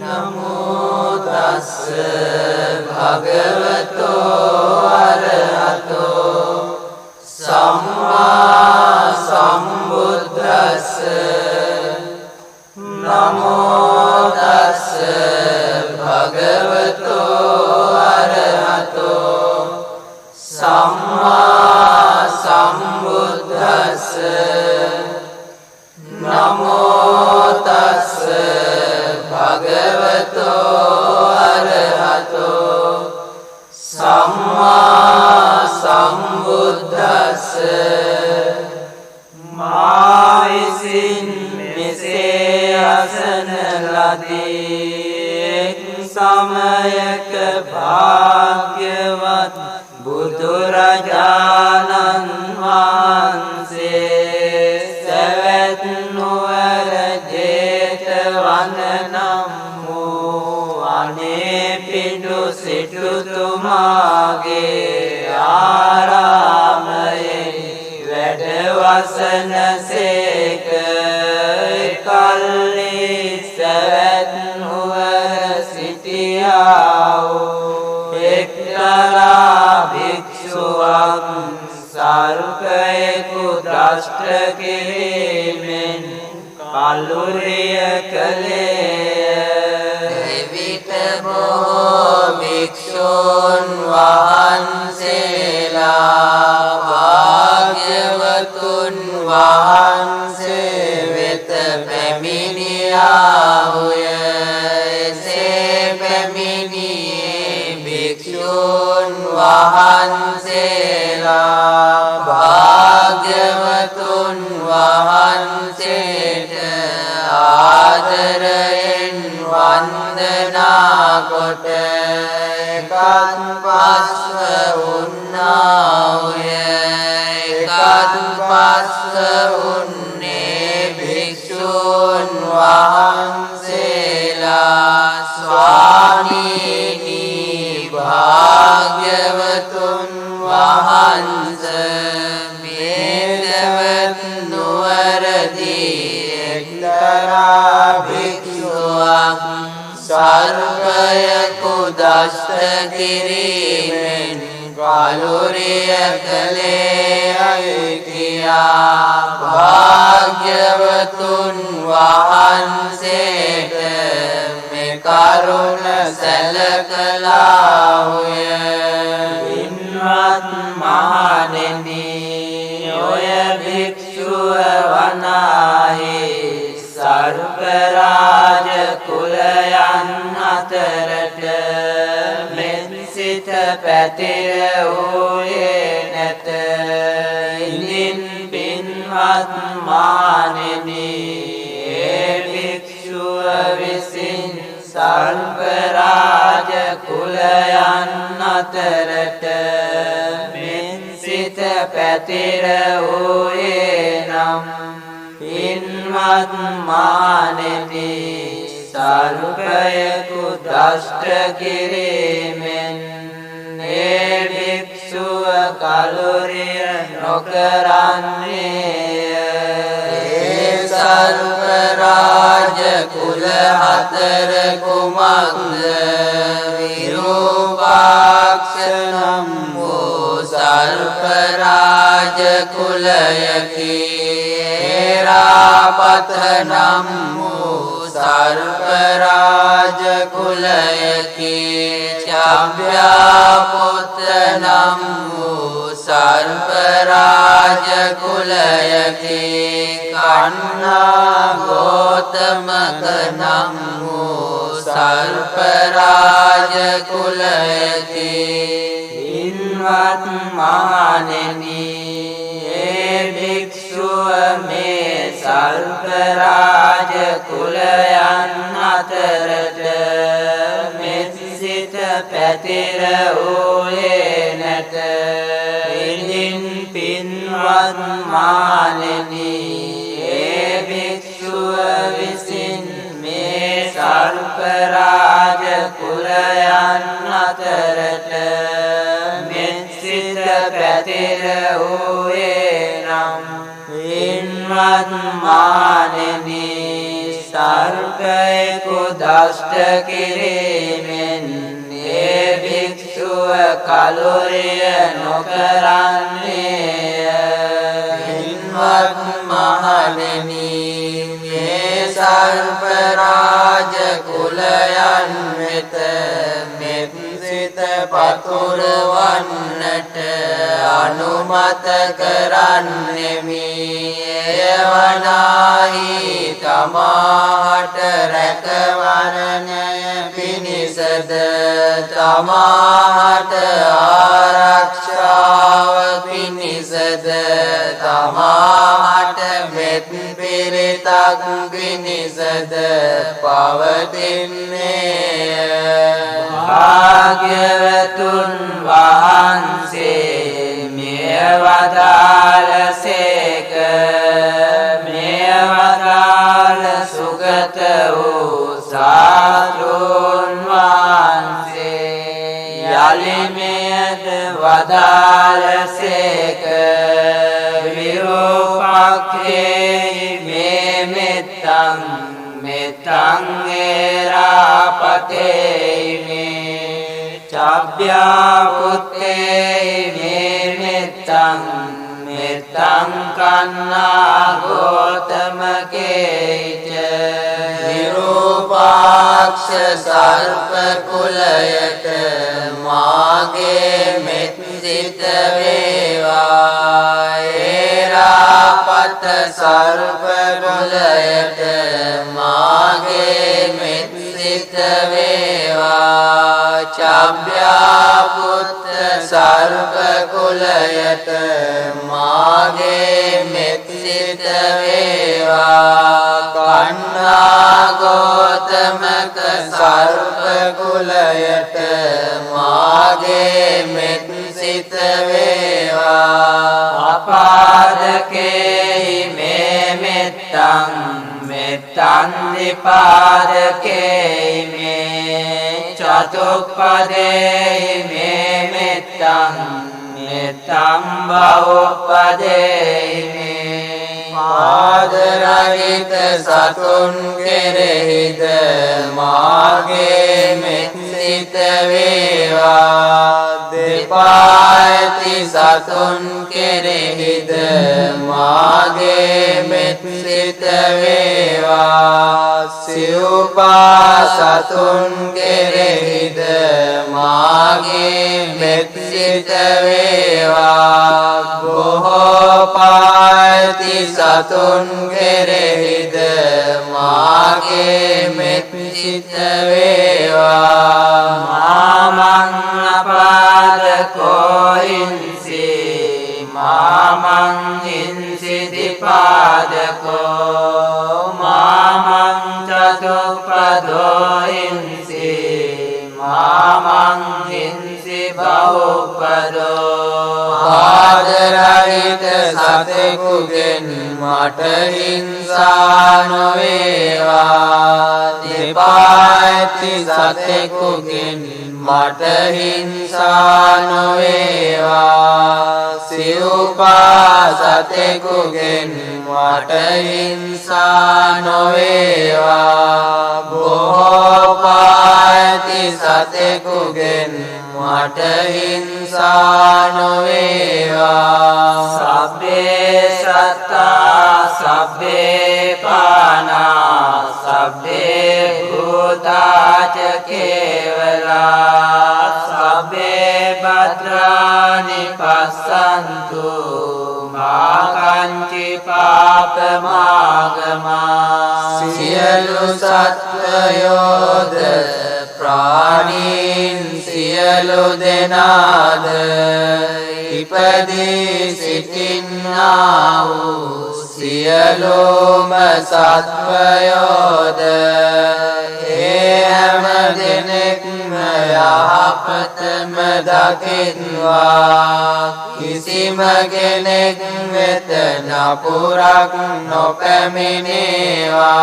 නමෝ තස්ස භගවතෝ අරහතෝ සම්මා සම්බුද්දස්ස නමෝ තස්ස භගවතෝ අරහතෝ සම්මා සම්බුද්දස්ස නමෝ තස්ස භගවතෝ අරහතෝ සම්මා සම්බුද්දස්ස මා විසින් මෙසේ අසන ලදී සමයක භාග්‍යවත් බුදුරජාණන් වහන්සේ සවැත් නුවර ජේතවන නම් වූ අනේපිඬු සිටුතුමාගේ ආරාමයේ වැඩ වසන සේක. කල්හි සවැත් නුවර සිටියා වූ එක්තරා භික්ෂුවක් සර්පයෙකු දෂ්ට කිරීමෙන් කලුරිය කළේය. එවිට බොහෝ භික්ෂූන් වහන්සේලා භාග්‍යවතුන් වහන්සේ වෙත පැමිණියාහුය. එසේ පැමිණියේ භික්ෂූන් වහන්සේලා භාග්‍යවතුන් වහන්සේට ආදරයෙන් වන්දනා කොට එකත් පස්ව උන්නාහුය. එකත් පස්ව උන්නේ භික්ෂූන් වහන්සේලා ස්වාමීනි භාග්‍යවතුන් වහන්සේ මේසවත් නුවරදී එක්තරා භික්ෂුවක් සර්පයෙකු දෂ්ට කිරීමෙන් කලුරිය කළේයයි කියා භාග්‍යවතුන් වහන්සේට මේ කරුණ සැලකලාහුය. පින්වත් මහණෙනි, ඔය භික්ෂුව වනාහි සර්ප රාජ කුලයන් අතරට මෙත් සිත පැතිර වූයේ නැත. ඉදින් පින්වත් මහණෙනි, ඒ භික්ෂුව විසින් සර්ප රාජ කුලයන් අතරට මෙත් සිත පැතිර වූයේ නම් පින්වත් මහණෙනි, සර්පයෙකු දෂ්ට කිරීමෙන් ඒ භික්ෂුව කලුරිය නොකරන්නේය. ඒ සර්ප රාජ කුල හතර කුමක්ද? විරූපාක්ෂ නම් වූ සර්ප රාජ කුලයකි. ඒරාපත නම් වූ සර්ප රාජ කුලයකි. චම්භ්‍යාපුත්‍ර නම් වූ සර්ප රාජ කුලයකි. කන්නා ගෝතමක නම් වූ සර්ප රාජ කුලයකි. පින්වත් මහණෙනි, ඒ භික්ෂුව මේ සර්ප රාජ කුලයන් අතරට මෙත් සිත පැතිර වූයේ නැත. ඉදින් පින්වත් මහණෙනි, ඒ භික්ෂුව විසින් මේ සර්ප රාජ කුලයන් අතරට මෙත් සිත පැතිර වූයේ නම් පින්වත් මහණෙනි, සර්පයෙකු දෂ්ට කිරීමෙන් ඒ භික්ෂුව කලුරිය නොකරන්නේය. පින්වත් මහණෙනි, මේ සර්ප රාජ කුලයන් වෙත මෙත් සිත පතුරවන්නට අනුමත කරන්නෙමි. එය වනාහි තමාට රැකවරණය පිණිසද තමාට ආරක්ෂාව පිණිසද තමාට මෙත් පිරිතක් පිණිසද පවතින්නේය. භාග්‍යවතුන් වහන්සේ මෙය වදාළසේක. මෙය වදාළ සුගත වූ සාතුන් වහන්සේ යලි මෙයද වදාළසේක. විරූපක්ඛේ මේ මෙත්තං මෙත්තං ඒරාපතේ චබ්බ්‍යා පුත්තේ මේ මෙත්තං මෙත්තං කන්නා ගෝතමකේච. විරූපාක්ෂ සර්ප කුලයට මාගේ මෙත් සිත වේවා. ඒරාපත සර්ප කුලයට මාගේ මෙත් සිත වේවා. චබ්බ්‍යා පුත්ත සර්ප කුලයට මාගේ මෙත් සිත වේවා. කන්නා ගෝතමක සර්ප කුලයට මාගේ මෙත් සිත වේවා. අපාදකේ මේ මෙත්තං මෙත්තං දිපාදකේ මේ චතුප්පදේ මේ මෙත්තං මෙත්තං බහුපදේ මේ. පාදරහිත සතුන් කෙරෙහිද මාගේ මෙත් සිත වේවා. දෙපායති සතුන් කෙරෙහිද මාගේ මෙත් සිත වේවා. සිව්පා සතුන් කෙරෙහිද මාගේ මෙත් සිත වේවා. බොහෝ පායති සතුන් කෙරෙහිද මාගේ මෙත් සිත වේවා. මාමං අපාදකෝ ඉන්සි මාමං ඉන්සි දිපාදකෝ මාමං චතුප්පදෝ ඉන්සි මාමං ඉන්සි බහුපදෝ. ආදරහිත සතෙකුගෙන් මට හිංසා නොවේවා. දෙපායති සතෙකුගෙන් මට හිංසා නොවේවා. සිව්පා සතෙකුගෙන් මට හිංසා නොවේවා. බොහෝ පායති සතෙකුගෙන් මට හිංසා නොවේවා. සබ්බේ සත්තා සබ්බේ පානා සබ්බේ භූතාච කේවලා සබ්බේ භද්‍රානි පස්සන්තු මා කංචි පාපමාගමා. සියලු සත්වයෝද ප්‍රාණීන් සියලු දෙනාද ඉපදී සිටින්නා වූ සියලුම සත්වයෝද ඒ හැම දෙනෙක්ම යහපතම දකිත්වා. කිසිම කෙනෙක් වෙත නපුරක් නොපැමිණේවා.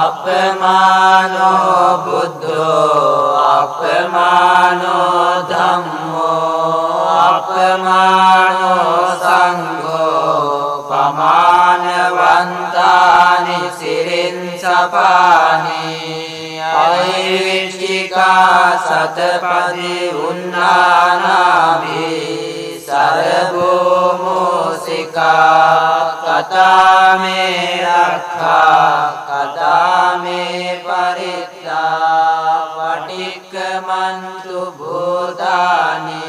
අපමානෝ බුද්ධෝ අපමානෝ ධම්මෝ අපමානෝ සංඝෝ පමානවන්තානි සිරින් සපානි පරිවිච්චිකා සතපදි උන්නානාභි සරභෝ මෝසිකා කතාමේ රක්ඛා කතාමේ පරිත්තා පටික්කමන්තු භූතානි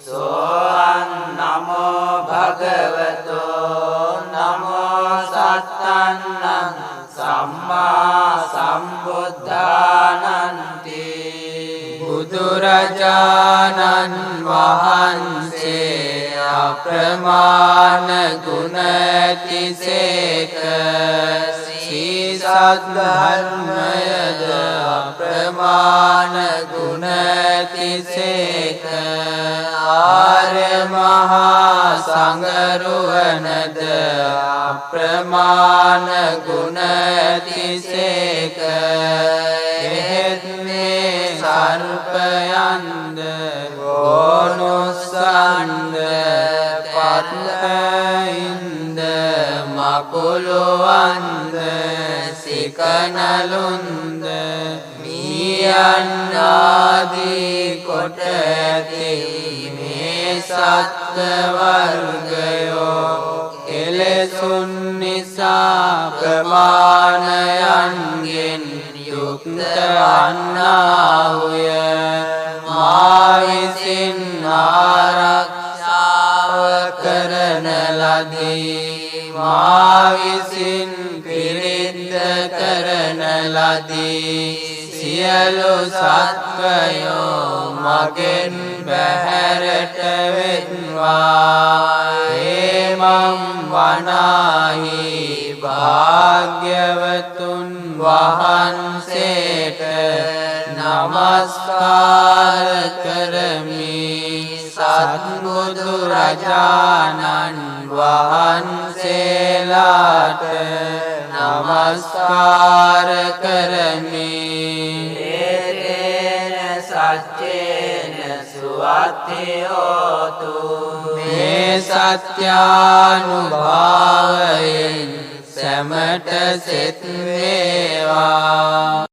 සෝං නමෝ භගවතෝ නමෝ සත්තං සම්මා සම්බුද්ධානන්ති බුදුරජාණන් වහන්සේ අප්‍රමාණ ගුණ තිසේක සීසද්ධර්මයද අප්‍රමාණ ගුණ තිසේක ආර්ය මහා සංඝරුවනද අප්‍රමාණ ගුණ තිසේක එහෙත් මේ සර්පයන්ද ගෝනුස්සන්ද පත්ලයින්ද මකුළුවන්ද සිකනලුන්ද මීයන් ආදී කොට ඇති මේ සත්ත්ව වර්ගයෝ කෙලෙසුන් නිසා ප්‍රමාණයන්ගෙන් යුක්ත වන්නාහුය මා විසින් ආරක්ෂාව කරන ලදී මා විසින් පිරිද්ද කරන ලදී සියලු සත්වයෝ මගෙන් බැහැරට වෙත්වා හේමං වනාහි භාග්‍යවතුන් වහන්සේට නමස්කාර කරමි සත්බුදු රජාණන් වහන්සේලාට නමස්කාර කරමි සච්චේන සුවත්තියෝතු මේ සත්‍යානුභාවයෙන් සැමට සෙත් වේවා